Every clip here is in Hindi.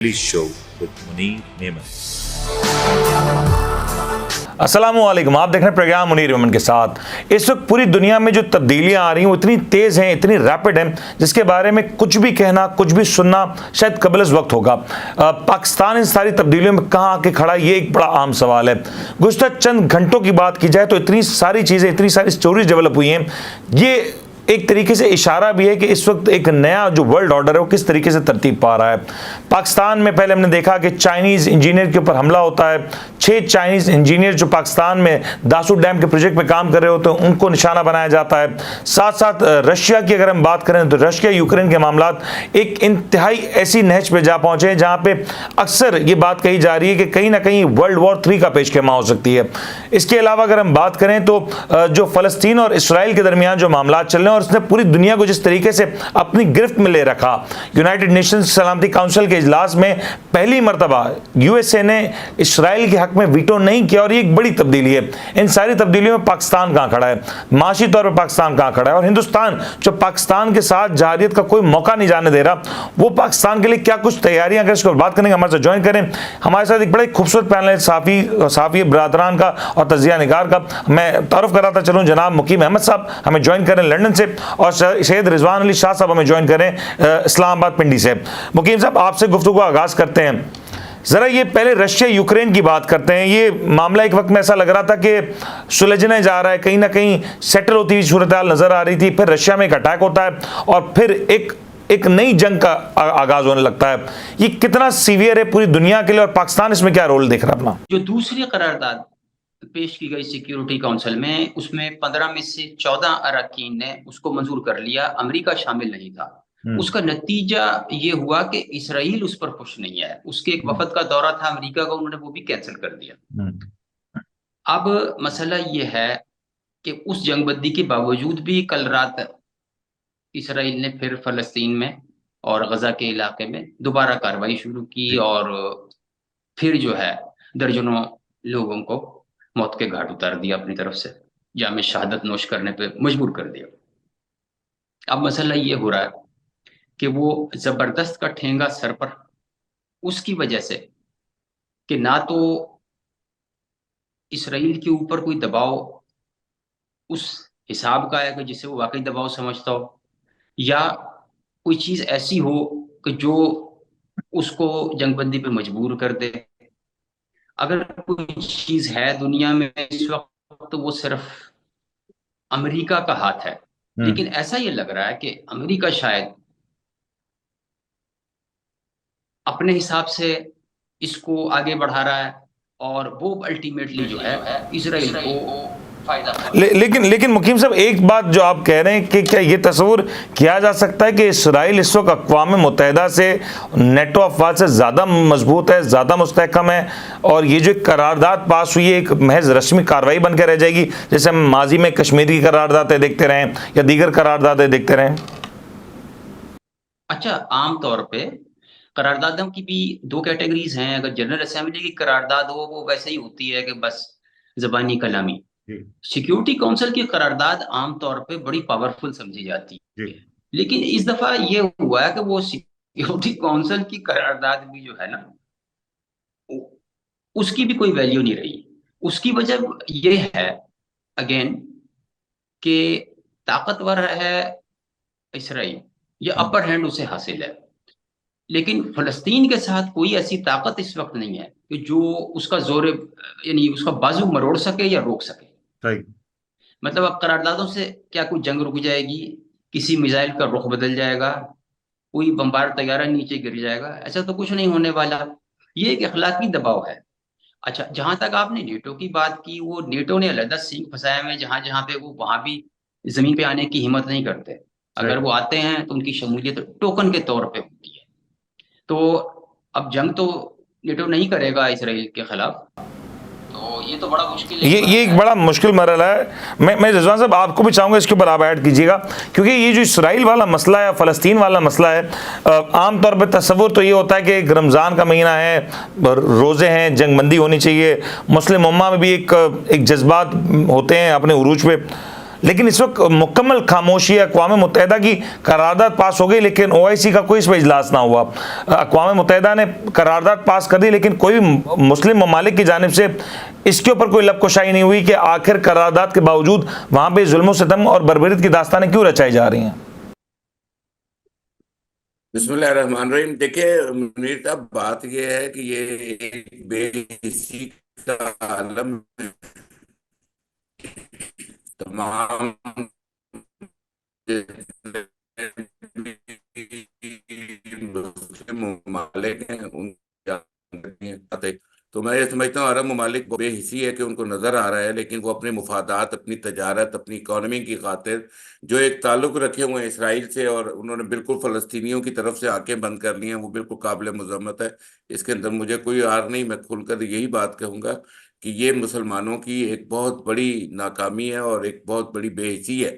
Show with Munir Memon. अस्सलामुअलैकुम, आप देख रहे हैं प्रोग्राम मुनीर मेमन के साथ। इस वक्त पूरी दुनिया में जो तब्दीलियां आ रही हैं वो इतनी तेज़ हैं, इतनी रैपिड हैं, जिसके बारे में कुछ भी कहना, कुछ भी सुनना शायद कबल वक्त होगा। पाकिस्तान इन सारी तब्दीलियों में कहाँ आके खड़ा, ये एक बड़ा आम सवाल है। गुज़श्ता चंद घंटों की बात की जाए तो इतनी सारी चीज़ें, इतनी सारी स्टोरीज डेवलप हुई हैं। ये एक तरीके से इशारा भी है कि इस वक्त एक नया जो वर्ल्ड ऑर्डर है वो किस तरीके से तरतीब पा रहा है। पाकिस्तान में पहले हमने देखा कि चाइनीज़ इंजीनियर के ऊपर हमला होता है। 6 चाइनीज़ इंजीनियर जो पाकिस्तान में दासू डैम के प्रोजेक्ट पे काम कर रहे होते हैं उनको निशाना बनाया जाता है। साथ साथ रशिया की अगर हम बात करें तो रशिया यूक्रेन के मामला एक इंतहाई ऐसी नहज पे जा पहुँचे हैं जहाँ पे अक्सर ये बात कही जा रही है कि कहीं ना कहीं वर्ल्ड वॉर 3 का पेशखेमा हो सकती है। इसके अलावा अगर हम बात करें तो जो फ़लस्तीन और इसराइल के दरमियान जो मामला चल रहे हैं और उसने पूरी दुनिया को जिस तरीके से अपनी गिरफ्त में ले रखा, यूनाइटेड नेशंस सलामती काउंसिल के इजलास में पहली मरतबा यूएसए ने इसराइल के हक में वीटो नहीं किया और ये एक बड़ी तब्दीली है। इन सारी तब्दीलियों में पाकिस्तान कहाँ खड़ा है, माशी तौर पर पाकिस्तान कहाँ खड़ा है, और हिंदुस्तान जो पाकिस्तान के साथ जारियत का कोई मौका नहीं जाने दे रहा, वो पाकिस्तान के लिए क्या कुछ तैयारियां कर, इसको बात करेंगे। हमारे साथ ज्वाइन करें, हमारे साथ एक बड़े खूबसूरत पैनल है साफ़ी बरादरान का और तजिया निगार का। मैं तारुफ कराता चलूँ, जनाब मुकीम अहमद साहब हमें ज्वाइन करें लंदन से, और सैयद रिजवान अली शाह साहब हमें ज्वाइन करें इस्लामाबाद पिंडी से। मुकीम साहब, आपसे गुफ्तगू का आगाज़ करते हैं। ज़रा ये पहले रशिया यूक्रेन की बात करते हैं। ये मामला एक वक्त में ऐसा लग रहा था कि सुलझने जा रहा है, कहीं ना कहीं सेटल होती हुई सूरत हाल नज़र आ रही थी। फिर रशिया में एक अटैक होता है और फिर एक नई जंग का आगाज़ होने लगता है। ये कितना सीवियर है पूरी दुनिया के लिए और पाकिस्तान इसमें क्या रोल देख रहा है अपना? जो दूसरी करारदाद पेश की गई सिक्योरिटी काउंसिल में, उसमें 15 में से 14 अरकान ने उसको मंजूर कर लिया, अमेरिका शामिल नहीं था। उसका नतीजा ये हुआ कि इसराइल उस पर खुश नहीं है। उसके एक वफद का दौरा था अमेरिका का, उन्होंने वो भी कैंसिल कर दिया। अब मसला ये है कि उस जंगबंदी के बावजूद भी कल रात इसराइल ने फिर फलस्तीन में और गजा के इलाके में दोबारा कार्रवाई शुरू की और फिर जो है दर्जनों लोगों को मौत के घाट उतार दिया, अपनी तरफ से जामे शहादत नोश करने पे मजबूर कर दिया। अब मसला ये हो रहा है कि वो जबरदस्त का ठेंगा सर पर, उसकी वजह से कि ना तो इसराइल के ऊपर कोई दबाव उस हिसाब का है कि जिसे वो वाकई दबाव समझता हो, या कोई चीज ऐसी हो कि जो उसको जंगबंदी पे मजबूर कर दे। अगर कोई चीज है दुनिया में इस वक्त तो वो सिर्फ अमेरिका का हाथ है। लेकिन ऐसा ये लग रहा है कि अमेरिका शायद अपने हिसाब से इसको आगे बढ़ा रहा है और वो अल्टीमेटली जो है इजराइल को फायदा। लेकिन मुकीम साहब, एक बात जो आप कह रहे हैं कि क्या ये तस्वुर किया जा सकता है कि इसराइल इस वक्त अक़वाम मुत्तहिदा से, नेटो अफवाज से ज़्यादा मजबूत है, ज़्यादा मुस्तहकम है, और ये जो करारदाद पास हुई है एक महज रस्मी कार्रवाई बन के रह जाएगी, जैसे हम माजी में कश्मीर की करारदादें देखते रहें या दीगर करारदादें देखते रहें? अच्छा, आमतौर पर करारदादों की भी 2 कैटेगरीज हैं। अगर जनरल असेंबली की करारदाद हो वो वैसे ही होती है कि बस ज़बानी कलामी। सिक्योरिटी काउंसिल की करारदाद आमतौर पे बड़ी पावरफुल समझी जाती है, लेकिन इस दफा ये हुआ है कि वो सिक्योरिटी काउंसिल की करारदाद भी जो है ना, उसकी भी कोई वैल्यू नहीं रही। उसकी वजह ये है अगेन कि ताकतवर है इसराइल, ये अपर हैंड उसे हासिल है, लेकिन फलस्तीन के साथ कोई ऐसी ताकत इस वक्त नहीं है कि जो उसका जोर, यानी उसका बाजू मरोड़ सके या रोक सके। मतलब अब करारदादों से क्या कोई जंग रुक जाएगी, किसी मिसाइल का रुख बदल जाएगा, कोई बम्बार तैयारा नीचे गिर जाएगा, ऐसा तो कुछ नहीं होने वाला। ये एक अखलाकी दबाव है। अच्छा, जहां तक आपने नेटो की बात की, वो नेटो ने अलग सींग फंसाया में, जहां जहां पे वो वहां भी जमीन पे आने की हिम्मत नहीं करते। अगर वो आते हैं तो उनकी शमूलियत टोकन के तौर पे होती है। तो अब जंग तो नेटो नहीं करेगा इसराइल के खिलाफ, तो ये तो बड़ा मुश्किल है। ये एक बड़ा मुश्किल मरहला है। मैं रिजवान साहब आपको भी चाहूँगा इसके ऊपर आप ऐड कीजिएगा, क्योंकि ये जो इसराइल वाला मसला है, फ़लस्तीन वाला मसला है, आमतौर पर तस्वुर तो ये होता है कि रमज़ान का महीना है, रोज़े हैं, जंगबंदी होनी चाहिए, मुस्लिम उम्मा में भी एक जज्बात होते हैं अपने उरूज पे। लेकिन इस वक्त मुकम्मल खामोशी है। अक़वाम मुत्तहिदा की करारदाद पास हो गई लेकिन OIC का कोई इस पर इजलास ना हुआ। अक़वाम मुत्तहिदा ने करारदाद पास कर दी लेकिन कोई मुस्लिम ममालिक की जानिब से इसके ऊपर कोई लबकुशाई नहीं हुई कि आखिर करारदाद के बावजूद वहाँ पर जुल्म सितम और बर्बरीत की दास्तानें क्यों रचाई जा रही हैं। बिस्मिल्लाहिर्रहमानिर्रहीम। देखिए मुनीर साहब, बात यह है कि ये एक बेहिसी का आलम है। तमाम मुस्लिम ममालिक हैं उन, तो मैं ये समझता हूँ अरब ममालिक बेहिसी है कि उनको नजर आ रहा है, लेकिन वो अपने मुफादात, अपनी तजारत, अपनी इकोनॉमी की खातिर जो एक ताल्लुक रखे हुए हैं इसराइल से, और उन्होंने बिल्कुल फ़लस्तीनियों की तरफ से आंखें बंद कर ली हैं, वो बिल्कुल काबिल मज़म्मत है। इसके अंदर मुझे कोई आर नहीं, मैं खुलकर यही बात कहूँगा कि ये मुसलमानों की एक बहुत बड़ी नाकामी है और एक बहुत बड़ी बेहिसी है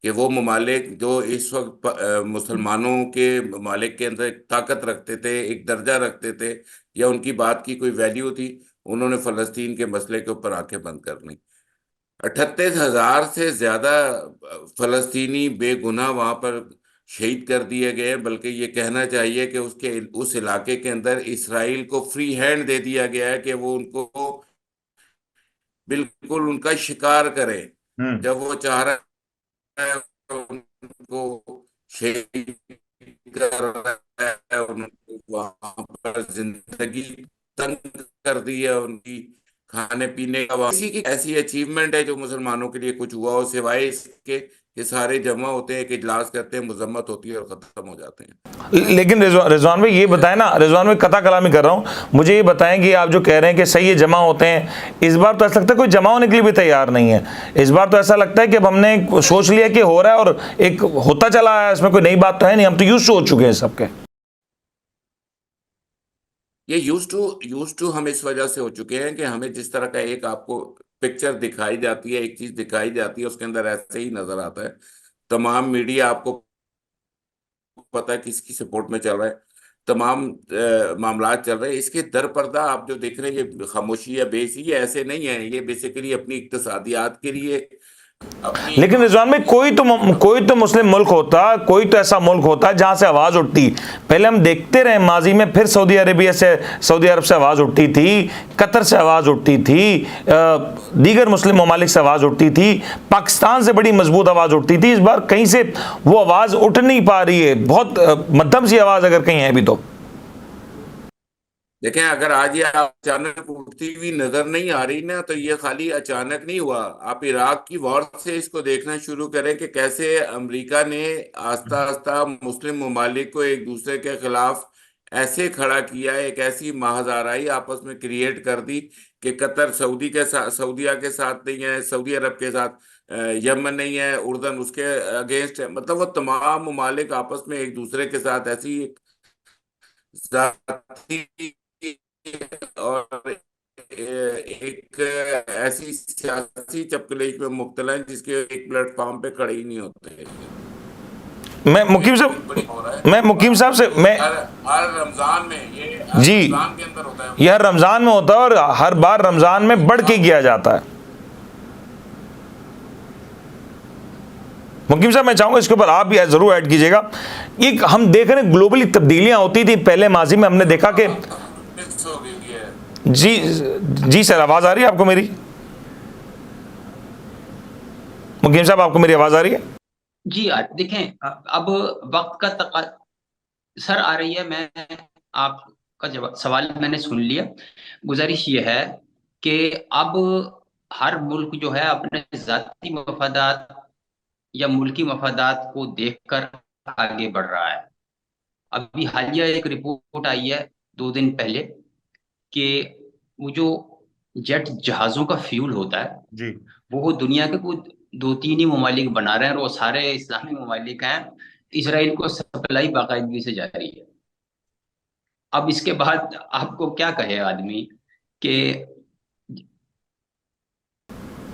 कि वो ममालिक जो इस वक्त मुसलमानों के ममालिक के अंदर एक ताकत रखते थे, एक दर्जा रखते थे, या उनकी बात की कोई वैल्यू थी, उन्होंने फ़लस्तीन के मसले के ऊपर आंखें बंद कर ली। 38,000 से ज्यादा फ़लस्तीनी बेगुनाह वहां पर शहीद कर दिए गए, बल्कि ये कहना चाहिए कि उसके उस इलाके के अंदर इसराइल को फ्री हैंड दे दिया गया है कि वो उनको बिल्कुल उनका शिकार करे। जब वो चाह रहा है उनको शहीद कर रहा है, उनको वहां पर जिंदगी तंग कर दी है, उनकी खाने पीने का इसी की ऐसी अचीवमेंट है जो मुसलमानों के लिए कुछ हुआ हो, सिवाय इसके कि सारे जमा होते हैं, कि इजलास करते हैं, मजम्मत होती है और खत्म हो जाते हैं। लेकिन रिजवान भाई ये बताएं ना, रिजवान भाई कथा कलामी कर रहा हूँ, मुझे ये बताएं कि आप जो कह रहे हैं कि सही है जमा होते हैं, इस बार तो ऐसा लगता है कोई जमा होने के लिए भी तैयार नहीं है। इस बार तो ऐसा लगता है कि अब हमने सोच लिया कि हो रहा है और एक होता चला है, इसमें कोई नई बात तो है नहीं, हम तो यूज हो चुके हैं सबके। ये यूज टू हम इस वजह से हो चुके हैं कि हमें जिस तरह का एक आपको पिक्चर दिखाई जाती है, एक चीज दिखाई जाती है, उसके अंदर ऐसे ही नजर आता है। तमाम मीडिया आपको पता है किसकी सपोर्ट में चल रहा है, तमाम मामला चल रहे हैं, इसके दर पर्दा आप जो देख रहे हैं ये खामोशी है, बेसी है, ऐसे नहीं है। ये बेसिकली अपनी इक्तसादियात के लिए लेकिन रिजवान में कोई तो मुस्लिम मुल्क होता, कोई तो ऐसा मुल्क होता है जहां से आवाज उठती। पहले हम देखते रहे माजी में, फिर सऊदी अरब से आवाज उठती थी, कतर से आवाज उठती थी, दीगर मुस्लिम ममालिक से आवाज उठती थी, पाकिस्तान से बड़ी मजबूत आवाज उठती थी। इस बार कहीं से वो आवाज उठ नहीं पा रही है, बहुत मध्यम सी आवाज अगर कहीं है भी तो। देखें, अगर आज ये अचानक उठती हुई नजर नहीं आ रही ना, तो ये खाली अचानक नहीं हुआ। आप इराक की वॉर से इसको देखना शुरू करें कि कैसे अमेरिका ने आस्ता आस्ता मुस्लिम ममालिक को एक दूसरे के खिलाफ ऐसे खड़ा किया, एक ऐसी महाजराई आपस में क्रिएट कर दी कि कतर सऊदी के साथ, सऊदिया के साथ नहीं है, सऊदी अरब के साथ, यमन नहीं है, उर्दन उसके अगेंस्ट है। मतलब वो तमाम ममालिक आपस में एक दूसरे के साथ ऐसी जाती और एक ऐसी सियासी चपकलेश में मुब्तला है जिसके एक प्लेटफॉर्म पे खड़े ही नहीं होते। मैं मुकीम साहब से हर रमजान में ये जी रमजान के अंदर होता है, यह रमजान में होता है और हर बार रमजान में बढ़ के किया जाता है। मुकीम साहब मैं चाहूंगा इसके ऊपर आप भी जरूर ऐड कीजिएगा। एक हम देख रहे हैं ग्लोबली तब्दीलियां होती थी, पहले माजी में हमने देखा कि जी सर, आवाज आ रही है आपको मेरी? मुकीम साहब आपको मेरी आवाज आ रही है? जी देखें, अब वक्त का सर आ रही है। मैं आपका जवाब सवाल मैंने सुन लिया। गुजारिश ये है कि अब हर मुल्क जो है अपने जाती मफादात या मुल्की मफादात को देखकर आगे बढ़ रहा है। अभी हालिया एक रिपोर्ट आई है 2 दिन पहले कि वो जो जेट जहाजों का फ्यूल होता है जी, वो दुनिया के कुछ 2-3 ही ममालिक बना रहे हैं और वो सारे इस्लामी ममालिक हैं। इसराइल को सप्लाई बाकायदगी से जारी है। अब इसके बाद आपको क्या कहे आदमी कि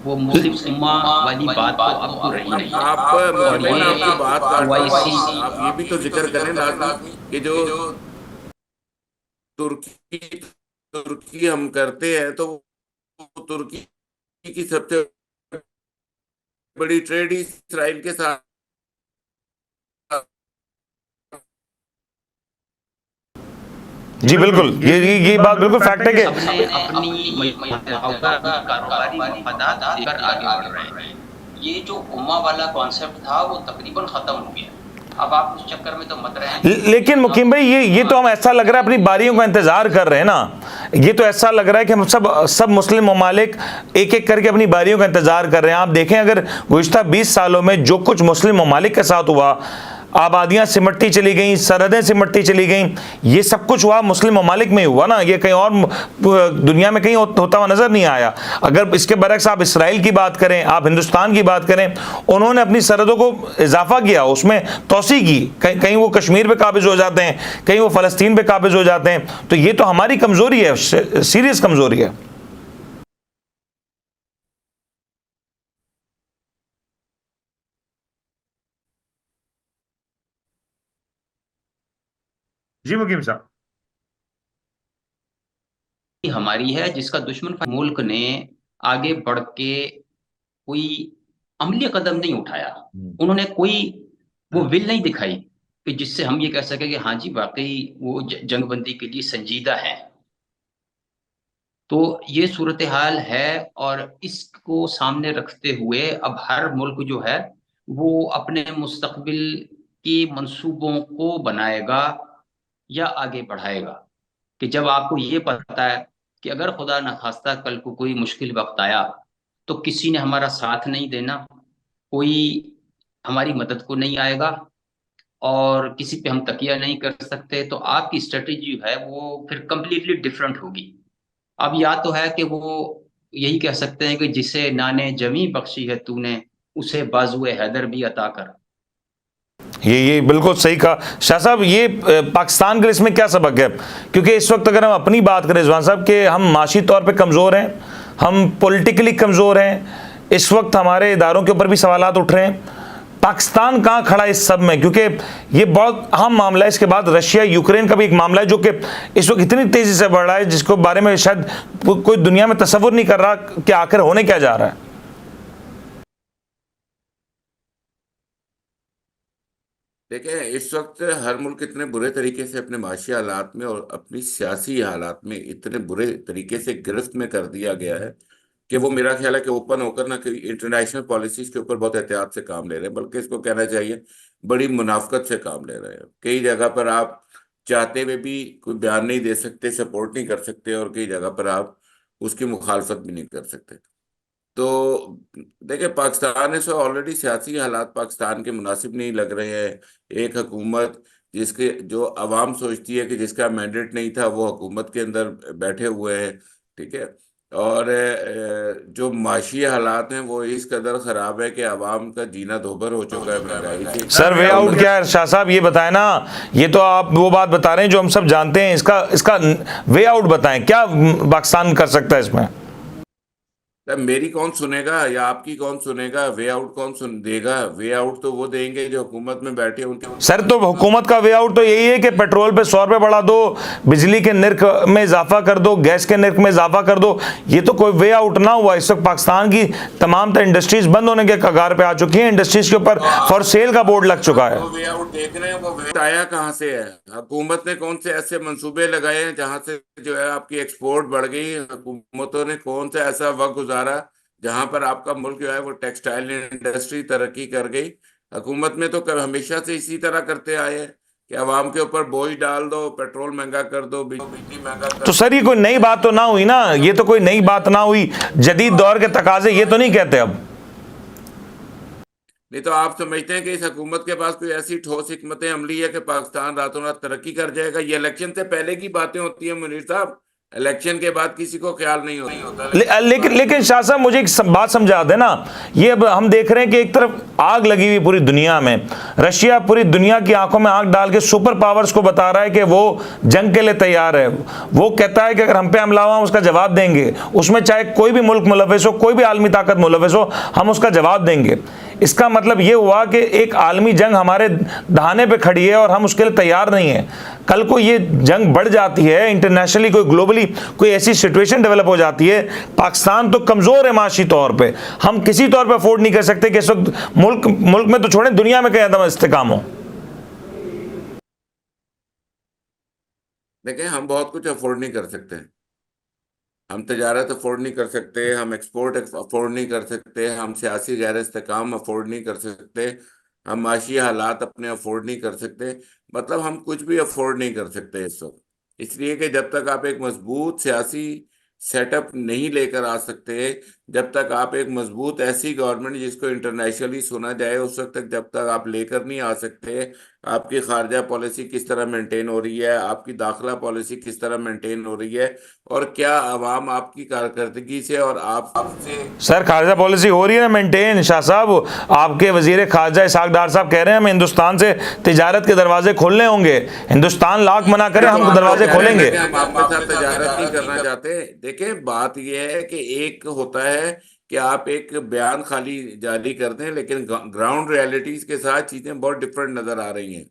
वो मुस्लिम उम्मा वाली बात तो अब तो रही नहीं है। और आप ये भी तो जिक्र करें लाजमी कि जो तुर्की तुर्की हम करते हैं, तो तुर्की की सबसे बड़ी ट्रेड इसराइल के साथ। जी बिल्कुल, ये बात बिल्कुल फैक्ट है कि सबने अपनी कारोबारी मफादात लेकर आगे बढ़ रहे हैं। ये जो उम्मा वाला कॉन्सेप्ट था वो तकरीबन खत्म हो गया। अब आप उस चक्कर में तो मत रहे। लेकिन मुकीम भाई, ये तो हम ऐसा लग रहा है अपनी बारियों का इंतजार कर रहे हैं ना। ये तो ऐसा लग रहा है कि हम सब मुस्लिम ममालिक एक एक करके अपनी बारियों का इंतजार कर रहे हैं। आप देखें, अगर गुज़िश्ता 20 सालों में जो कुछ मुस्लिम ममालिक के साथ हुआ, आबादियां सिमटती चली गई, सरहदें सिमटती चली गई, ये सब कुछ हुआ मुस्लिम ममालिक में ही हुआ ना। ये कहीं और दुनिया में कहीं होता हुआ नजर नहीं आया। अगर इसके बरक्स आप इसराइल की बात करें, आप हिंदुस्तान की बात करें, उन्होंने अपनी सरहदों को इजाफा किया, उसमें तोसी की। कहीं वो कश्मीर पे काबिज हो जाते हैं, कहीं वो फ़लस्तीन पे काबिज हो जाते हैं। तो ये तो हमारी कमज़ोरी है, सीरियस कमज़ोरी है। जी मुकीम साहब, हमारी है जिसका दुश्मन मुल्क ने आगे बढ़ के कोई अमली कदम नहीं उठाया। उन्होंने कोई वो विल नहीं दिखाई कि जिससे हम ये कह सके कि हाँ जी वाकई वो जंगबंदी के लिए संजीदा है। तो ये सूरत हाल है, और इसको सामने रखते हुए अब हर मुल्क जो है वो अपने मुस्तकबिल के मंसूबों को बनाएगा या आगे बढ़ाएगा। कि जब आपको ये पता है कि अगर खुदा न खास्ता कल को कोई मुश्किल वक्त आया तो किसी ने हमारा साथ नहीं देना, कोई हमारी मदद को नहीं आएगा, और किसी पे हम तकिया नहीं कर सकते, तो आपकी स्ट्रेटेजी जो है वो फिर कंप्लीटली डिफरेंट होगी। अब या तो है कि वो यही कह सकते हैं कि जिसे नाने जमी बख्शी है तूने, उसे बाजुए हैदर भी अता कर। ये बिल्कुल सही कहा शाह साहब। ये पाकिस्तान के लिए इसमें क्या सबक है? क्योंकि इस वक्त अगर हम अपनी बात करें रिजवान साहब, कि हम माशी तौर पे कमज़ोर हैं, हम पॉलिटिकली कमज़ोर हैं, इस वक्त हमारे इदारों के ऊपर भी सवालात उठ रहे हैं। पाकिस्तान कहाँ खड़ा है इस सब में? क्योंकि ये बहुत अहम मामला है। इसके बाद रशिया यूक्रेन का भी एक मामला है जो कि इस वक्त इतनी तेज़ी से बढ़ रहा है, जिसको बारे में शायद कोई दुनिया में तसव्वुर नहीं कर रहा कि आखिर होने क्या जा रहा है। देखें, इस वक्त हर मुल्क इतने बुरे तरीके से अपने माशी हालात में और अपनी सियासी हालात में इतने बुरे तरीके से गिरफ्त में कर दिया गया है कि वो, मेरा ख्याल है कि ओपन होकर ना कि इंटरनेशनल पॉलिसीज के ऊपर बहुत एहतियात से काम ले रहे हैं, बल्कि इसको कहना चाहिए बड़ी मुनाफकत से काम ले रहे हैं। कई जगह पर आप चाहते हुए भी कोई बयान नहीं दे सकते, सपोर्ट नहीं कर सकते, और कई जगह पर आप उसकी मुखालफत भी नहीं कर सकते। तो देखिए, पाकिस्तान से ऑलरेडी सियासी हालात पाकिस्तान के मुनासिब नहीं लग रहे हैं। एक हुकूमत जिसके जो अवाम सोचती है कि जिसका मैंडेट नहीं था वो हुकूमत के अंदर बैठे हुए हैं, ठीक है। और जो माशी हालात हैं वो इस कदर ख़राब है कि अवाम का जीना दोभर हो चुका है महंगाई से। सर वे आउट क्या है शाह साहब, ये बताएं ना। ये तो आप वो बात बता रहे हैं जो हम सब जानते हैं, इसका वे आउट बताएं, क्या पाकिस्तान कर सकता है इसमें? मेरी कौन सुनेगा या आपकी कौन सुनेगा? वे आउट कौन सुन देगा? वे आउट तो वो देंगे जो हुकूमत में बैठे उनके। सर तो हुकूमत का वे आउट तो यही है कि पेट्रोल पे 100 रुपये बढ़ा दो, बिजली के निर्ख में इजाफा कर दो, गैस के निर्ख में इजाफा कर दो। ये तो कोई वे आउट ना हुआ। इस वक्त पाकिस्तान की तमाम इंडस्ट्रीज बंद होने के कगार पे आ चुकी हैं। इंडस्ट्रीज के ऊपर फॉर सेल का बोर्ड लग चुका है। वे आउट देख रहे हैं, वो वे आया कहाँ से है? हुकूमत ने कौन से ऐसे मंसूबे लगाए हैं जहां से जो है आपकी एक्सपोर्ट बढ़ गई? हुकूमतों ने कौन सा ऐसा वक्त गुजारा जहां पर आपका मुल्क जो है वो टेक्सटाइल इंडस्ट्री तरक्की कर गई? हुकूमत में तो हमेशा से इसी तरह करते आए हैं कि अवाम के ऊपर बोझ डाल दो, पेट्रोल महंगा कर दो, बिजली महंगा कर दो। तो सर ये कोई नई बात तो ना हुई ना, ये तो कोई नई बात ना हुई। जदीद दौर के तकाजे ये तो नहीं कहते अब। नहीं तो आप समझते हैं कि इस हुकूमत के पास कोई ऐसी ठोस हिकमत अमली है कि पाकिस्तान रातों रात तरक्की कर जाएगा? ये इलेक्शन से पहले की बातें होती हैं मुनीर साहब, इलेक्शन के बाद किसी को ख्याल नहीं होता। लेकिन शाह साहब मुझे एक बात समझा देना। ये अब हम देख रहे हैं कि एक तरफ आग लगी हुई पूरी दुनिया में, रशिया पूरी दुनिया की आंखों में आंख डाल के सुपर पावर्स को बता रहा है कि वो जंग के लिए तैयार है। वो कहता है कि अगर हम पे हमला हुआ हम उसका जवाब देंगे, उसमें चाहे कोई भी मुल्क मुलव्वस हो, कोई भी आलमी ताकत मुलव्वस हो, हम उसका जवाब देंगे। इसका मतलब ये हुआ कि एक आलमी जंग हमारे दहाने पे खड़ी है और हम उसके लिए तैयार नहीं है। कल को ये जंग बढ़ जाती है, इंटरनेशनली कोई ग्लोबली कोई ऐसी सिचुएशन डेवलप हो जाती है, पाकिस्तान तो कमजोर है माशी तौर पे, हम किसी तौर पे अफोर्ड नहीं कर सकते कि इस वक्त मुल्क में तो छोड़े दुनिया में कहीं अदम इस्तेकाम हो। देखें, हम बहुत कुछ अफोर्ड नहीं कर सकते। हम तजारत अफोर्ड नहीं कर सकते, हम एक्सपोर्ट अफोर्ड नहीं कर सकते, हम सियासी गैर इस्तेकाम अफोर्ड नहीं कर सकते, हम माशी हालात अपने अफोर्ड नहीं कर सकते। मतलब हम कुछ भी अफोर्ड नहीं कर सकते इस वक्त, इसलिए कि जब तक आप एक मजबूत सियासी सेटअप नहीं लेकर आ सकते, जब तक आप एक मजबूत ऐसी गवर्नमेंट जिसको इंटरनेशनली सुना जाए उस वक्त तक जब तक आप लेकर नहीं आ सकते, आपकी खारजा पॉलिसी किस तरह मेंटेन हो रही है, आपकी दाखिला पॉलिसी किस तरह मेंटेन हो रही है, और क्या अवाम आपकी कारकर्दगी से और आपसे। सर खारजा पॉलिसी हो रही है ना मेंटेन। शाह साहब, आपके वजीर खारजा इसहाक डार साहब कह रहे हैं हमें हिंदुस्तान से तिजारत के दरवाजे खोलने होंगे, हिंदुस्तान लाख मना करे हम दरवाजे खोलेंगे। हम आपके साथ तजारत नहीं करना चाहते। देखें, बात यह है कि एक होता है कि आप एक बयान खाली जारी कर दें, लेकिन ग्राउंड रियलिटीज के साथ चीजें बहुत डिफरेंट नजर आ रही हैं।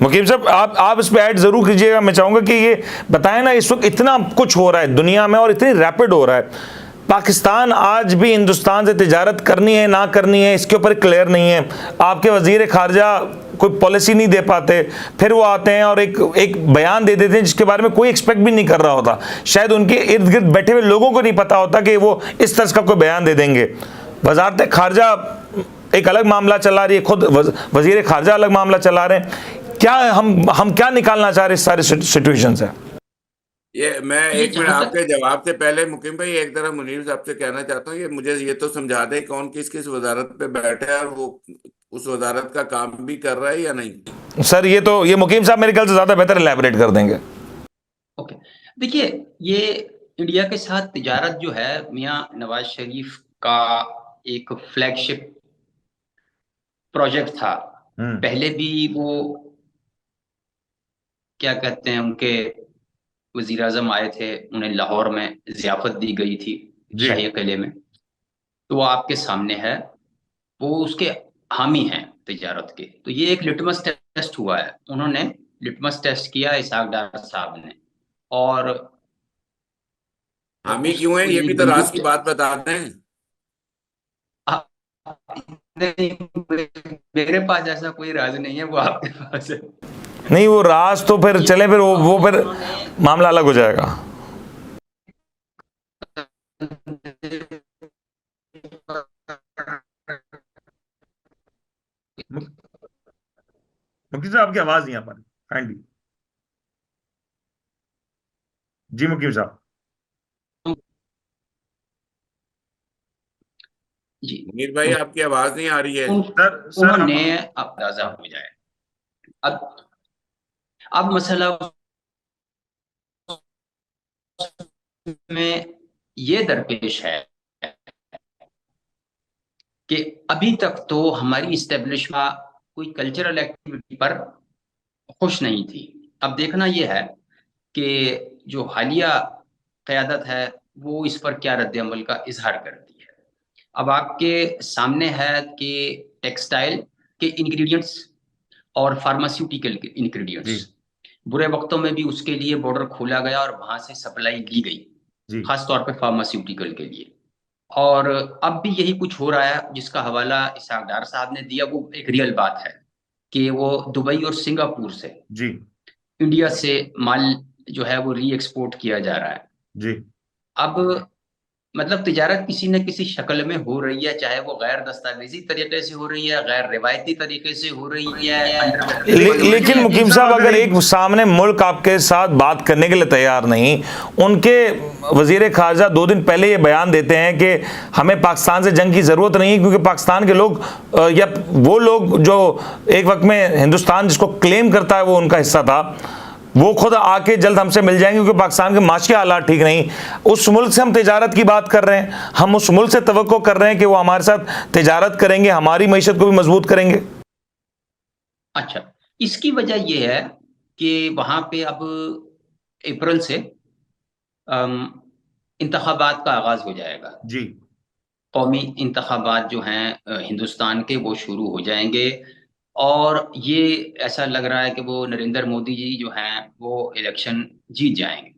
मुकीम साहब, आप इस पे ऐड जरूर कीजिएगा। मैं चाहूंगा कि ये बताएं ना, इस वक्त इतना कुछ हो रहा है दुनिया में और इतनी रैपिड हो रहा है, पाकिस्तान आज भी हिंदुस्तान से तिजारत करनी है ना करनी है इसके ऊपर क्लियर नहीं है। आपके वजीर खारजा कोई पॉलिसी नहीं दे पाते, फिर वो आते हैं और एक बयान दे देते हैं जिसके बारे में कोई एक्सपेक्ट भी नहीं कर रहा होता। शायद उनके इर्द गिर्द बैठे हुए लोगों को नहीं पता होता कि वो इस तरह का कोई बयान दे देंगे। वजारत खारजा एक अलग मामला चला रही है, खुद वजीर खारजा अलग मामला चला रहे हैं। क्या हम क्या निकालना चाह रहे हैं इस सारे सिचुएशन से? ये मैं एक मिनट आपके जवाब से पहले मुकीम भाई एक तरह मुनीर साहब से कहना चाहता हूँ, ये मुझे ये तो समझा दे कौन किस किस वजारत पे बैठा है और वो उस वजारत का काम भी कर रहा है या नहीं। सर ये मुकीम साहब मेरे ख्याल से ज्यादा बेहतर इलैबोरेट कर देंगे। ओके, देखिए, ये इंडिया के साथ तिजारत जो है मियां नवाज शरीफ का एक फ्लैगशिप प्रोजेक्ट था। पहले भी वो क्या कहते हैं, उनके वजीर आजम आए थे, उन्हें लाहौर में जियाफत दी गई थी शाही किले में, तो वो आपके सामने है, वो उसके हामी हैं तिजारत के। तो ये एक लिटमस टेस्ट हुआ है, उन्होंने लिटमस टेस्ट किया इसहाक डार साहब ने। और हामी क्यों है ये भी तो राज की बात बताते हैं। नहीं, मेरे पास ऐसा कोई राज नहीं है, वो आपके पास है। नहीं, वो राज तो फिर चले, फिर वो फिर मामला अलग हो जाएगा। मुकीम साहब आपकी आवाज नहीं आ पा रही, काइंडली। जी मुकीम साहब। जी मुनीर भाई आपकी आवाज नहीं आ रही है। उन्होंने अंदाजा हो जाए। अब मसला में ये दरपेश है कि अभी तक तो हमारी इस्टेब्लिशमेंट कोई कल्चरल एक्टिविटी पर खुश नहीं थी। अब देखना यह है कि जो हालिया क़यादत है वो इस पर क्या रद्द-ए-अमल का इजहार करती है। अब आपके सामने है कि टेक्सटाइल के इंग्रेडिएंट्स और फार्मास्यूटिकल के इंग्रेडिएंट्स, बुरे वक्तों में भी उसके लिए बॉर्डर खोला गया और वहां से सप्लाई ली गई, खासतौर पर फार्मास्यूटिकल के लिए। और अब भी यही कुछ हो रहा है जिसका हवाला इसहाक डार साहब ने दिया। वो एक रियल बात है कि वो दुबई और सिंगापुर से इंडिया से माल जो है वो री एक्सपोर्ट किया जा रहा है। अब मतलब तिजारत किसी न किसी शक्ल में हो रही है, चाहे वो गैर दस्तावेजी तरीके से हो रही है, गैर रिवायती तरीके से हो रही है। लेकिन मुकीम साहब, अगर एक सामने मुल्क आपके साथ बात करने के लिए तैयार नहीं, उनके वजीर खारजा 2 दिन पहले ये बयान देते हैं कि हमें पाकिस्तान से जंग की जरूरत नहीं है, क्योंकि पाकिस्तान के लोग या वो लोग जो एक वक्त में हिंदुस्तान जिसको क्लेम करता है वो उनका हिस्सा था, वो खुद आके जल्द हमसे मिल जाएंगे, क्योंकि पाकिस्तान के माशी हालात ठीक नहीं। उस मुल्क से हम तिजारत की बात कर रहे हैं, हम उस मुल्क से तवक्को कर रहे हैं कि वो हमारे साथ तिजारत करेंगे, हमारी मईशत को भी मजबूत करेंगे। अच्छा, इसकी वजह यह है कि वहां पे अब अप्रैल से इंतखाबात का आगाज हो जाएगा। कौमी इंतखाबात जो हैं हिंदुस्तान के, वो शुरू हो जाएंगे। और ये ऐसा लग रहा है कि वो नरेंद्र मोदी जी जो हैं वो इलेक्शन जीत जाएंगे।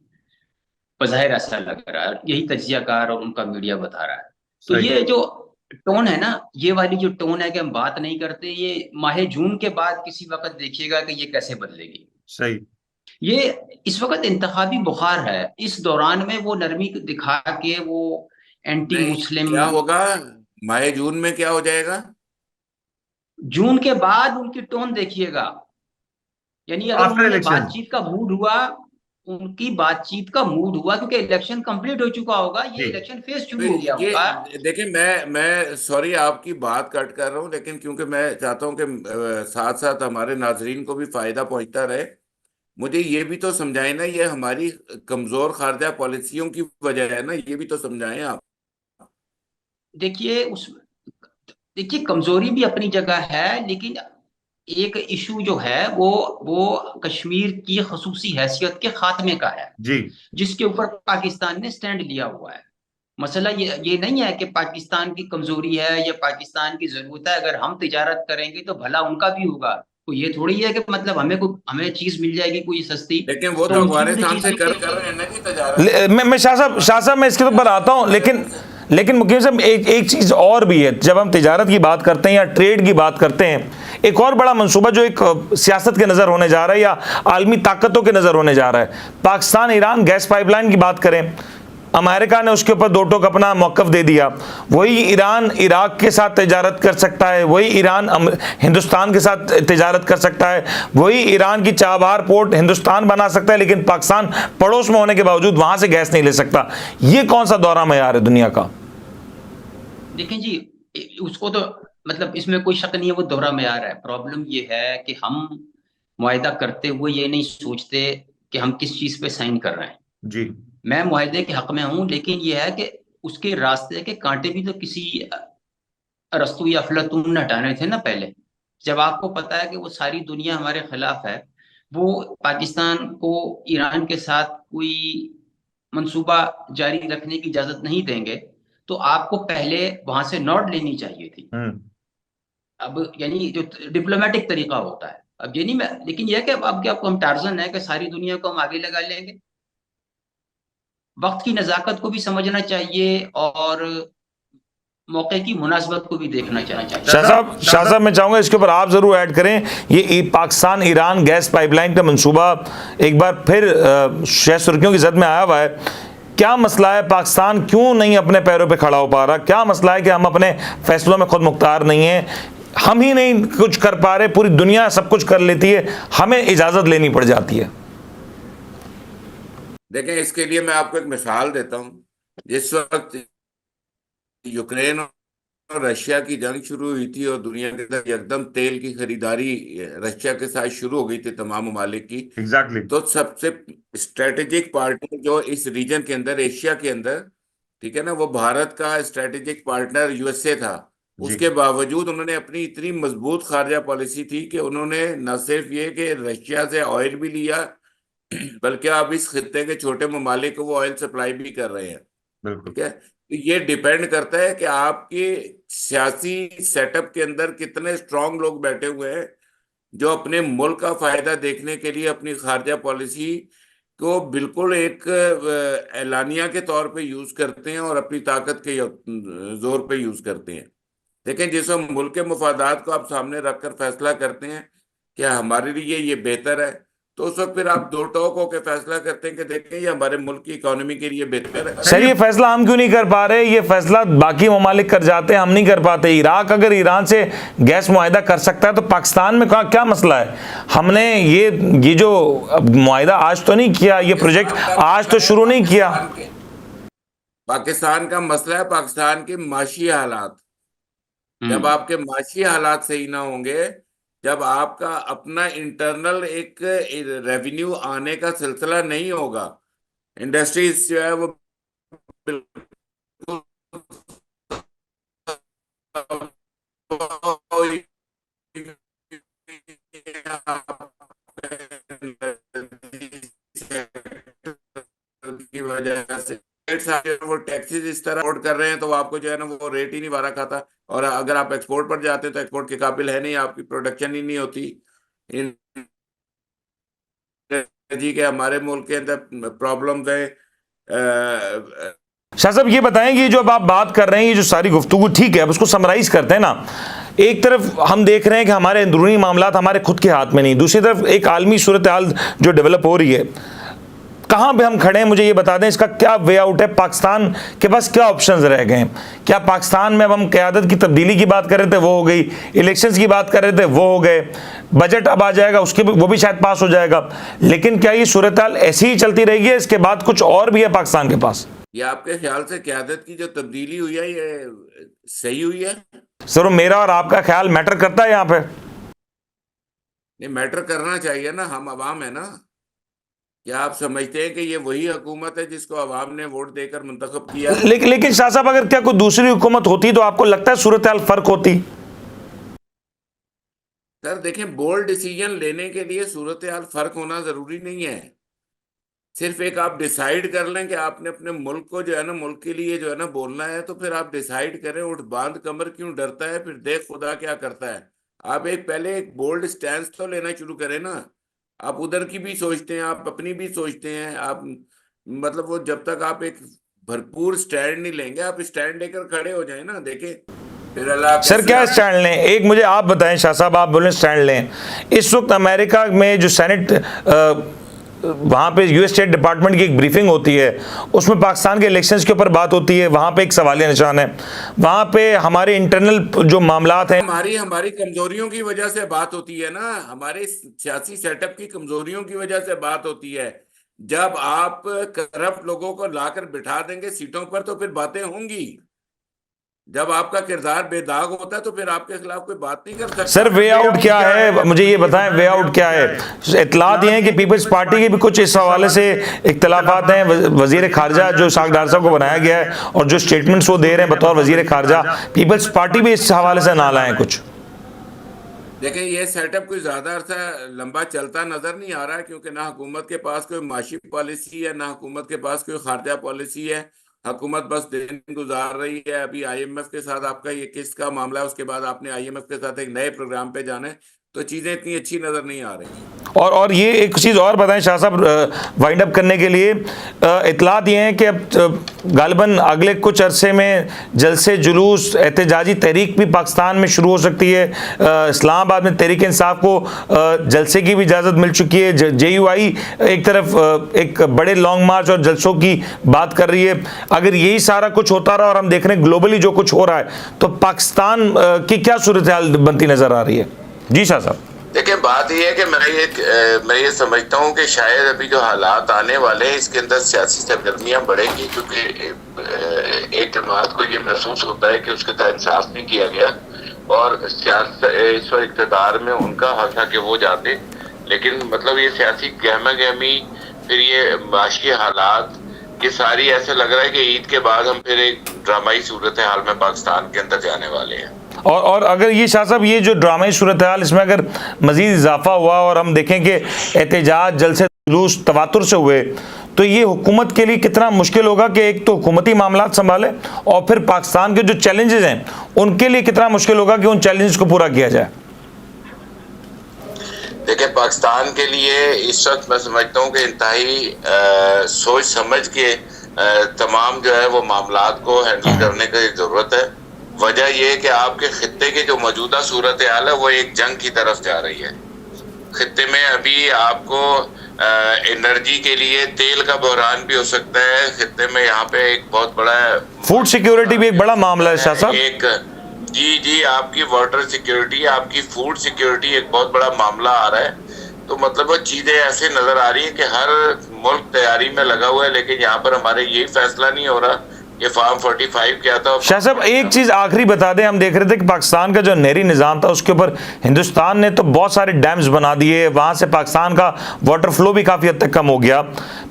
बज़ाहिर ऐसा लग रहा है, यही तजियाकार और उनका मीडिया बता रहा है। तो सही। ये जो टोन है ना, ये वाली जो टोन है कि हम बात नहीं करते, ये माह जून के बाद किसी वक्त देखिएगा कि ये कैसे बदलेगी। सही। ये इस वक्त इंतखाबी बुखार है, इस दौरान में वो नरमी दिखा के वो एंटी नहीं, मुस्लिम। क्या होगा? मई जून में क्या हो जाएगा? जून के बाद उनकी टोन देखिएगा, यानी अगर आफ्टर उन्होंने इलेक्शन। बातचीत का मूड हुआ, उनकी बातचीत का मूड हुआ, क्योंकि इलेक्शन कंप्लीट हो चुका होगा, ये जी। इलेक्शन फेज तो शुरू हो गया ये होगा। देखिए, मैं सॉरी आपकी बात कट कर रहा हूँ, लेकिन क्योंकि मैं चाहता हूँ कि साथ साथ हमारे नाजरीन को भी फायदा पहुंचता रहे, मुझे ये भी तो समझाएं ना, ये हमारी कमजोर खारजा पॉलिसियों की वजह है ना, ये भी तो समझाएं आप। देखिए उस देखिए कमजोरी भी अपनी जगह है, लेकिन एक इशू जो है वो कश्मीर की खसूसी हैसियत के खात्मे का है, जी। जिसके ऊपर पाकिस्तान ने स्टैंड लिया हुआ है। मसला ये नहीं है कि पाकिस्तान की कमजोरी है या पाकिस्तान की जरूरत है। अगर हम तिजारत करेंगे तो भला उनका भी होगा। तो ये थोड़ी है कि मतलब हमें चीज मिल जाएगी कोई सस्ती, लेकिन वो तो तो उनकी भी अफगानिस्तान चीज से कर मिलेगी। कर रहे हैं ना जी तजारत। मैं शाह साहब मैं इसके ऊपर आता हूं, लेकिन लेकिन मुकीम साहब एक एक चीज और भी है। जब हम तिजारत की बात करते हैं या ट्रेड की बात करते हैं, एक और बड़ा मंसूबा जो एक सियासत के नजर होने जा रहा है या आलमी ताकतों के नजर होने जा रहा है, पाकिस्तान ईरान गैस पाइपलाइन की बात करें, अमेरिका ने उसके ऊपर दो टोक अपना मौकफ दे दिया। वही ईरान इराक के साथ तिजारत कर सकता है, वही ईरान हिंदुस्तान के साथ तिजारत कर सकता है, वही ईरान की चाबहार पोर्ट हिंदुस्तान बना सकता है, लेकिन पाकिस्तान पड़ोस में होने के बावजूद वहां से गैस नहीं ले सकता। ये कौन सा दौरा मयार है दुनिया का? देखें जी, उसको तो मतलब इसमें कोई शक नहीं है, वो दोहरा मेयार है। प्रॉब्लम ये है कि हम मुआहिदा करते हुए ये नहीं सोचते कि हम किस चीज पे साइन कर रहे हैं। जी। मैं मुआहिदे के हक में हूं, लेकिन ये है कि उसके रास्ते के कांटे भी तो किसी अरस्तू या अफलातून ने हटाने थे ना पहले। जब आपको पता है कि वो सारी दुनिया हमारे खिलाफ है, वो पाकिस्तान को ईरान के साथ कोई मंसूबा जारी रखने की इजाजत नहीं देंगे, तो आपको पहले वहां से नोट लेनी चाहिए थी। हम्म। अब यानी जो डिप्लोमेटिक तरीका होता है, अब ये नहीं मैं, लेकिन यह है कि अब क्या हम टार्जन है कि सारी दुनिया को हम आगे लगा लेंगे। वक्त की नजाकत को भी समझना चाहिए और मौके की मुनासबत को भी देखना चाहिए। शाह साहब मैं चाहूंगा इसके ऊपर आप जरूर ऐड करें। ये पाकिस्तान ईरान गैस पाइपलाइन का मंसूबा एक बार फिर शह सुर्खियों की जद में आया हुआ है। क्या मसला है? पाकिस्तान क्यों नहीं अपने पैरों पे खड़ा हो पा रहा? क्या मसला है कि हम अपने फैसलों में खुद मुख्तार नहीं हैं? हम ही नहीं कुछ कर पा रहे, पूरी दुनिया सब कुछ कर लेती है, हमें इजाजत लेनी पड़ जाती है। देखें, इसके लिए मैं आपको एक मिसाल देता हूँ। जिस वक्त यूक्रेन और रशिया की जंग शुरू हुई थी और दुनिया के अंदर एकदम तेल की खरीदारी रशिया के साथ शुरू हो गई थी तमाम ममालिक की, एग्जैक्टली। तो सबसे स्ट्रेटेजिक पार्टनर जो इस रीजन के अंदर, एशिया के अंदर, ठीक है ना, वो भारत का स्ट्रेटेजिक पार्टनर यूएसए था। जी। उसके बावजूद उन्होंने अपनी इतनी मजबूत खारजा पॉलिसी थी कि उन्होंने न सिर्फ ये कि रशिया से ऑयल भी लिया, बल्कि अब इस खित्ते के छोटे ममालिक को वो ऑयल सप्लाई भी कर रहे हैं। बिल्कुल। ठीक है, तो ये डिपेंड करता है कि आपके सियासी सेटअप के अंदर कितने स्ट्रांग लोग बैठे हुए हैं जो अपने मुल्क का फायदा देखने के लिए अपनी खारजा पॉलिसी को बिल्कुल एक एलानिया के तौर पे यूज करते हैं और अपनी ताकत के जोर पे यूज करते हैं। लेकिन जिस हम मुल्क के मफादात को आप सामने रखकर फैसला करते हैं कि हमारे लिए ये बेहतर है, तो उस वक्त फिर आप दो टोक होकर फैसला करते हैं कि देखें ये हमारे मुल्क की इकोनॉमी के लिए बेहतर है। सर ये फैसला हम क्यों नहीं कर पा रहे? ये फैसला बाकी ममालिक कर जाते हैं, हम नहीं कर पाते। इराक अगर ईरान से गैस मुआहिदा कर सकता है तो पाकिस्तान में क्या मसला है? हमने ये जो मुआहिदा आज तो नहीं किया, ये प्रोजेक्ट आज तो शुरू नहीं किया। पाकिस्तान का मसला है पाकिस्तान के माशी हालात। जब हम्म। आपके माशी हालात सही ना होंगे, जब आपका अपना इंटरनल एक रेवेन्यू आने का सिलसिला नहीं होगा, इंडस्ट्रीज जो है वो बिल्कुल की वजह से वो टैक्सेस इस तरह अफोर्ड कर रहे हैं तो वो आपको जो है ना वो रेट ही नहीं भरा खाता, और अगर आप एक्सपोर्ट पर जाते हैं तो एक्सपोर्ट के काबिल है नहीं, आपकी प्रोडक्शन ही नहीं होती। एनर्जी के हमारे मुल्क के अंदर प्रॉब्लम्स है। शाह साहब ये बताएं कि जो अब आप बात कर रहे हैं ये जो सारी गुफ्तगू ठीक है, अब उसको समराइज करते हैं ना। एक तरफ हम देख रहे हैं कि हमारे अंदरूनी मामलात हमारे खुद के हाथ में नहीं, दूसरी तरफ एक आलमी सूरत हाल जो डेवलप हो रही है, कहाँ पे हम खड़े हैं मुझे ये बता दें, इसका क्या वे आउट है, पाकिस्तान के पास क्या ऑप्शंस रह गए हैं? क्या पाकिस्तान में अब हम क़यादत की तब्दीली की बात कर रहे थे वो हो गई, इलेक्शंस की बात कर रहे थे वो हो गए, बजट अब आ जाएगा उसके वो भी शायद पास हो जाएगा, लेकिन क्या ये सूरत हाल ऐसी ही चलती रहेगी, इसके बाद कुछ और भी है पाकिस्तान के पास? ये आपके ख्याल से क़यादत की जो तब्दीली हुई है ये सही हुई है? सर मेरा और आपका ख्याल मैटर करता है यहाँ पे? नहीं, मैटर करना चाहिए ना, हम अवाम है ना। क्या आप समझते हैं कि ये वही हुकूमत है जिसको अवाम ने वोट देकर मुंतखब किया? लेकिन शाह साहब अगर क्या कोई दूसरी हुकूमत होती तो आपको लगता है सूरत हाल फर्क होती? सर देखें, बोल्ड डिसीजन लेने के लिए सूरत हाल फर्क होना जरूरी नहीं है। सिर्फ एक आप डिसाइड कर लें कि आपने अपने मुल्क को जो है ना, मुल्क के लिए जो है ना बोलना है, तो फिर आप डिसाइड करें। उठ बांध कमर क्यों डरता है, फिर देख खुदा क्या करता है। आप पहले एक बोल्ड स्टैंड तो लेना शुरू करें ना। आप उधर की भी सोचते हैं, आप अपनी भी सोचते हैं, आप मतलब वो जब तक आप एक भरपूर स्टैंड नहीं लेंगे, आप स्टैंड लेकर खड़े हो जाए ना, देखें फिर अल्लाह। सर क्या स्टैंड लें, एक मुझे आप बताएं शाह साहब, आप बोलें स्टैंड लें। इस वक्त अमेरिका में जो सेनेट वहाँ पे यूएस स्टेट डिपार्टमेंट की एक ब्रीफिंग होती है, उसमें पाकिस्तान के इलेक्शंस के ऊपर बात होती है, वहाँ पे एक सवालिया निशान है, वहाँ पे हमारे इंटरनल जो मामलात हैं, हमारी कमजोरियों की वजह से बात होती है ना, हमारे सियासी सेटअप की कमजोरियों की वजह से बात होती है। जब आप करप्ट लोगों को लाकर बिठा देंगे सीटों पर तो फिर बातें होंगी। जब आपका किरदार बेदाग होता है तो फिर आपके खिलाफ कोई बात नहीं कर सकता। सर वे आउट क्या है, मुझे ये बताएं वे आउट क्या है? इतलात ये है कि पीपल्स पार्टी के भी कुछ इस हवाले से इख्तलाफात हैं, वजीर खारजा जो सागदार साहब को बनाया गया है और जो स्टेटमेंट्स वो दे रहे हैं बतौर वजीर खारजा, पीपल्स पार्टी भी इस हवाले से नाला है कुछ। देखें, ये सेटअप कोई ज्यादा अरसा लंबा चलता नजर नहीं आ रहा है, क्योंकि ना हुकूमत के पास कोई माशी पॉलिसी है, ना हुकूमत के पास कोई खारजा पॉलिसी है। हुकूमत बस दिन गुजार रही है। अभी आईएमएफ के साथ आपका ये किस्त का मामला है, उसके बाद आपने आईएमएफ के साथ एक नए प्रोग्राम पे जाना है, तो चीजें इतनी अच्छी नजर नहीं आ रही। और ये एक चीज़ और बताएं शाह साहब वाइंड अप करने के लिए, इतलात ये हैं कि अब गालिबन अगले कुछ अरसे में जलसे जुलूस एहतजाजी तहरीक भी पाकिस्तान में शुरू हो सकती है। इस्लामाबाद में तहरीक इंसाफ को जलसे की भी इजाज़त मिल चुकी है। JUI एक तरफ एक बड़े लॉन्ग मार्च और जलसों की बात कर रही है। अगर यही सारा कुछ होता रहा और हम देख रहे हैं ग्लोबली जो कुछ हो रहा है, तो पाकिस्तान की क्या सूरत हाल बनती नज़र आ रही है? जी शाह साहब। देखिए, बात यह है कि मैं ये समझता हूँ कि शायद अभी जो हालात आने वाले हैं इसके अंदर सियासी सरगर्मियां बढ़ेंगी, क्योंकि एक जमात को ये महसूस होता है कि उसके साथ इंसाफ नहीं किया गया और इस वक्त इक़्तिदार में उनका हक है कि वो जाते, लेकिन मतलब ये सियासी गहमा गहमी, फिर ये माशी हालात, ये सारी ऐसे लग रहा है कि ईद के बाद हम फिर एक ड्रामाई सूरत हाल में पाकिस्तान के अंदर जाने वाले हैं। और अगर ये शाह साहब ये जो ड्रामाई सूरत हाल, इसमें अगर मजीद इजाफा हुआ और हम देखें कि एहतजाज जलसे जुलूस तवातुर से हुए, तो ये हुकूमत के लिए कितना मुश्किल होगा कि एक तो हुकूमती मामलात संभाले और फिर पाकिस्तान के जो चैलेंजेस हैं उनके लिए कितना मुश्किल होगा कि उन चैलेंजेस को पूरा किया जाए। देखिए, पाकिस्तान के लिए इस वक्त मैं समझता हूँ कि इंतहाई सोच समझ के तमाम जो है वो मामलात को हैंडल करने की जरूरत है। वजह यह है कि आपके खित्ते की जो मौजूदा सूरत हाल है वो एक जंग की तरफ जा रही है। खित्ते में अभी आपको एनर्जी के लिए तेल का बहरान भी हो सकता है। खित्ते में यहाँ पे एक बहुत बड़ा फूड सिक्योरिटी भी एक बड़ा मामला है शाह साहब। जी, आपकी वाटर सिक्योरिटी, आपकी फूड सिक्योरिटी एक बहुत बड़ा मामला आ रहा है। तो मतलब वो चीजें ऐसे नजर आ रही है कि हर मुल्क तैयारी में लगा हुआ है, लेकिन यहाँ पर हमारे यही फैसला नहीं हो रहा ये फार्म 45 क्या था। शाह साहब एक चीज आखिरी बता दें, हम देख रहे थे कि पाकिस्तान का जो नहरी निज़ाम था उसके ऊपर हिंदुस्तान ने तो बहुत सारे डैम्स बना दिए, वहां से पाकिस्तान का वाटर फ्लो भी काफी हद तक कम हो गया।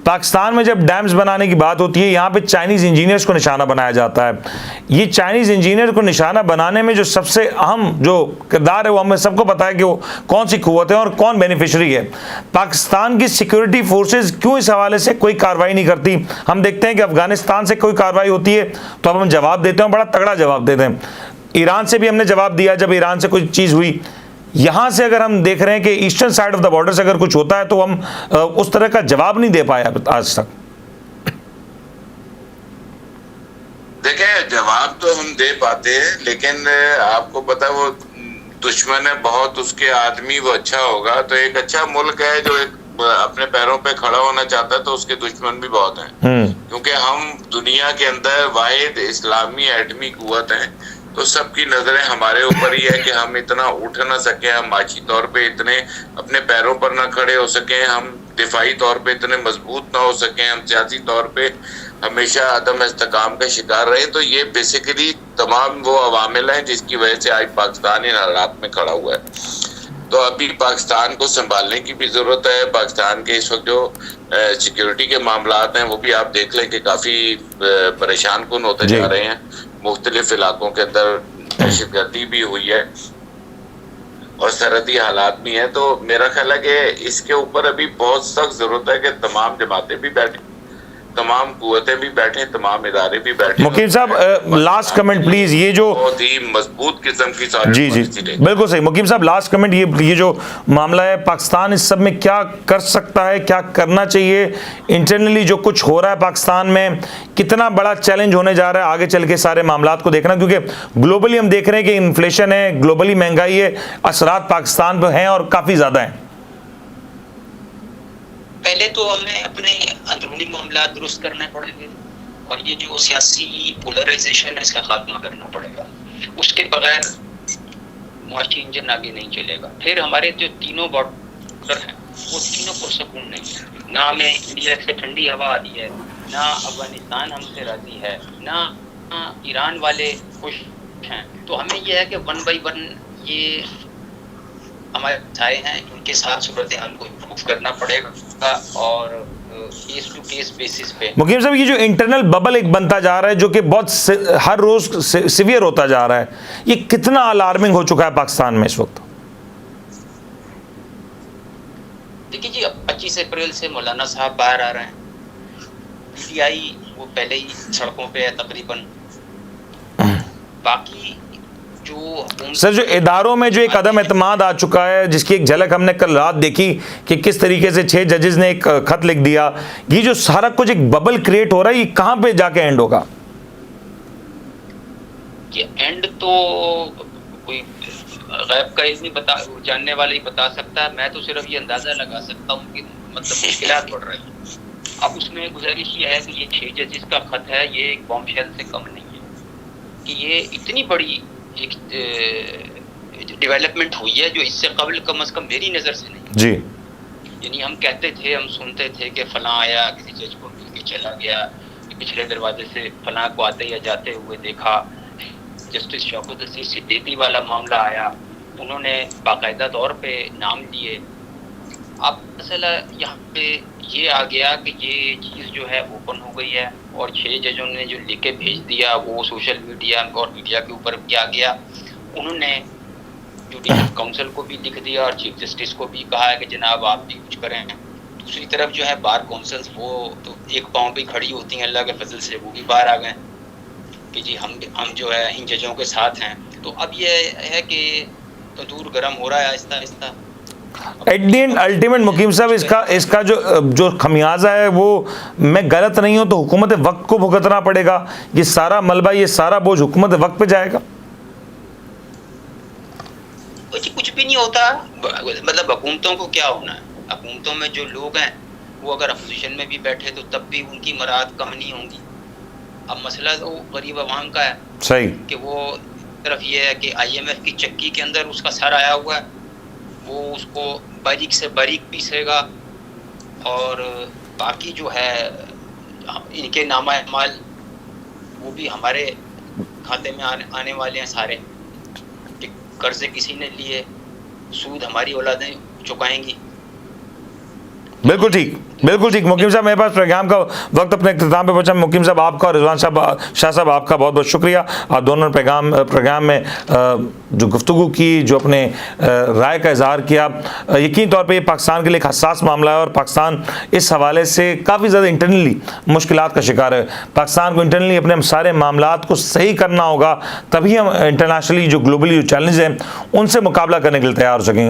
पाकिस्तान में जब डैम्स बनाने की बात होती है, यहाँ पे चाइनीज इंजीनियर्स को निशाना बनाया जाता है। ये चाइनीज इंजीनियर को निशाना बनाने में जो सबसे अहम जो किरदार है वो हमें सबको पता है कि वो कौन सी कुव्वत है और कौन बेनिफिशरी है। पाकिस्तान की सिक्योरिटी फोर्सेज क्यों इस हवाले से कोई कार्रवाई नहीं करती? हम देखते हैं कि अफगानिस्तान से कोई कार्रवाई होती है तो अब हम जवाब देते हैं, बड़ा तगड़ा जवाब देते हैं। ईरान से भी हमने जवाब दिया जब ईरान से कोई चीज हुई। यहां से अगर हम देख रहे हैं कि eastern side of the border से अगर कुछ होता है तो हम उस तरह का जवाब नहीं दे पाए आज तक। देखें, जवाब तो हम दे पाते हैं, लेकिन आपको पता है वो दुश्मन है बहुत, उसके आदमी वो अच्छा होगा। तो एक अच्छा मुल्क है जो एक अपने पैरों पे खड़ा होना चाहता है तो उसके दुश्मन भी बहुत हैं, क्योंकि हम दुनिया के अंदर वाहिद इस्लामी एटमी कुव्वत हैं। तो सबकी नजरें हमारे ऊपर ही है कि हम इतना उठ ना सके, हम माशी तौर पे इतने अपने पैरों पर ना खड़े हो सके, हम दिफाई तौर पे इतने मजबूत ना हो सके, हम सियासी तौर पे हमेशा अदम इस्तेकाम का शिकार रहे। तो ये बेसिकली तमाम वो अवामिल हैं जिसकी वजह से आज पाकिस्तान इन हालात में खड़ा हुआ है। तो अभी पाकिस्तान को संभालने की भी जरूरत है। पाकिस्तान के इस वक्त जो सिक्योरिटी के मामलात हैं वो भी आप देख लें कि काफी परेशान कुन होते जा रहे हैं। मुख्तलिफ इलाकों के अंदर दहशतगर्दी भी हुई है और सरहदी हालात भी हैं। तो मेरा ख्याल है कि इसके ऊपर अभी बहुत सख्त जरूरत है कि तमाम जमातें भी बैठे, तमाम कुव्वतें भी बैठे, तमाम इदारे भी बैठे। मुकीम साहब लास्ट कमेंट प्लीज, ये जो बहुत ही मजबूत किस्म की जी बिल्कुल सही मुकीम साहब, लास्ट कमेंट, ये जो मामला है पाकिस्तान इस सब में क्या कर सकता है, क्या करना चाहिए? इंटरनली जो कुछ हो रहा है पाकिस्तान में, कितना बड़ा चैलेंज होने जा रहा है आगे चल के सारे मामलात को देखना, क्योंकि ग्लोबली हम देख रहे हैं कि इन्फ्लेशन है, ग्लोबली महंगाई है, असरात पाकिस्तान पर हैं और काफी ज्यादा हैं। पहले तो हमें अपने अंदरूनी मामला दुरुस्त करने पड़ेंगे और ये जो सियासी पोलराइजेशन है इसका खात्मा करना पड़ेगा। उसके बगैर मुआशी इंजन आगे नहीं चलेगा। फिर हमारे जो तीनों बॉर्डर हैं वो तीनों पुरसकून नहीं है। ना हमें इंडिया से ठंडी हवा आती है, ना अफगानिस्तान हमसे राजी है, ना ईरान वाले खुश हैं। तो हमें यह है कि 1 by 1 ये हमारे छाए हैं, उनके साथ सूरत हाल को इम्प्रूव करना पड़ेगा और केस टू केस बेसिस पे। मुकीम साहब, ये जो इंटरनल बबल एक बनता जा रहा है जो कि बहुत हर रोज सिवियर होता जा रहा है, ये कितना अलार्मिंग हो चुका है पाकिस्तान में इस वक्त? देखिए जी, अब 25 अप्रैल से मौलाना साहब बाहर आ रहे हैं, पीटीआई वो पहले ही सड़कों पे है तकरीबन। बाकी सर जो इदारों में जो एक अदम एतमाद आ चुका है, जिसकी एक झलक हमने कल रात देखी कि किस तरीके से 6 जजेस ने एक खत लिख दिया, ये जो सारा कुछ एक बबल क्रिएट हो रहा है, ये कहां पे जाके एंड होगा? ये एंड तो कोई गैब का इल्मी जानने वाला ही बता सकता है। मैं तो सिर्फ ये अंदाजा लगा सकता हूँ कि मतलब मुश्किलात बढ़ रही है। अब उसमें गुजारिश ये है कि ये 6 जजेस का खत है, ये एक बॉम्बशेल से कम नहीं है कि ये इतनी बड़ी एक डेवलपमेंट हुई है जो इससे कम से कम मेरी नज़र से नहीं जी। यानी हम कहते थे, हम सुनते थे कि फलां आया, किसी जज को मिल के चला गया, पिछले दरवाजे से फलां को आते या जाते हुए देखा। जस्टिस शौकत अजीज सिद्दीकी वाला मामला आया, उन्होंने बाकायदा तौर पे नाम लिए। अब मसला यहाँ पे ये आ गया कि ये चीज़ जो है ओपन हो गई है और 6 जजों ने जो लिख के भेज दिया वो सोशल मीडिया और मीडिया के ऊपर भी आ गया। उन्होंने जुडिशल काउंसिल को भी लिख दिया और चीफ जस्टिस को भी कहा है कि जनाब आप भी कुछ करें। दूसरी तरफ जो है बार काउंसिल्स वो तो एक पाँव भी खड़ी होती हैं, अल्लाह के फजल से वो भी बाहर आ गए कि जी हम जो है इन जजों के साथ हैं। तो अब ये है कि तंदूर गर्म हो रहा है Aahista Aahista. At the end ultimate मुकीम साहब, इसका जो खमियाजा है वो, मैं गलत नहीं हूं तो हुकूमत वक्त को भुगतना पड़ेगा। ये सारा मलबा, ये सारा बोझ हुकूमत वक्त पे जाएगा। कुछ भी नहीं होता, मतलब हुकूमतों को क्या होना है? हुकूमतों में जो लोग हैं वो अगर अपोजिशन में भी बैठे तो तब भी उनकी मराद कम नहीं होंगी। अब मसला तो गरीब अवाम का है सही कि वो तरफ ये है कि IMF की चक्की के अंदर उसका सर आया हुआ है, वो उसको बारीक से बारीक पीसेगा और बाकी जो है इनके नामा माल वो भी हमारे खाते में आने वाले हैं सारे, कि कर्जे किसी ने लिए, सूद हमारी औलादें चुकाएंगी। बिल्कुल ठीक, बिल्कुल ठीक। मुकीम साहब, मेरे पास प्रोग्राम का वक्त अपने इख्तिताम पे पहुंचा। मुकीम साहब आपका और रिजवान साहब, शाह साहब आपका बहुत बहुत शुक्रिया। आप दोनों ने प्रोग्राम में जो गुफ्तगू की, जो अपने राय का इजहार किया, यकीन तौर पे ये पाकिस्तान के लिए एक हसास मामला है और पाकिस्तान इस हवाले से काफ़ी ज़्यादा इंटरनली मुश्किलात का शिकार है। पाकिस्तान को इंटरनली अपने सारे मामलात को सही करना होगा, तभी हम इंटरनेशनली जो ग्लोबली जो चैलेंज हैं उनसे मुकाबला करने के लिए तैयार हो सकेंगे।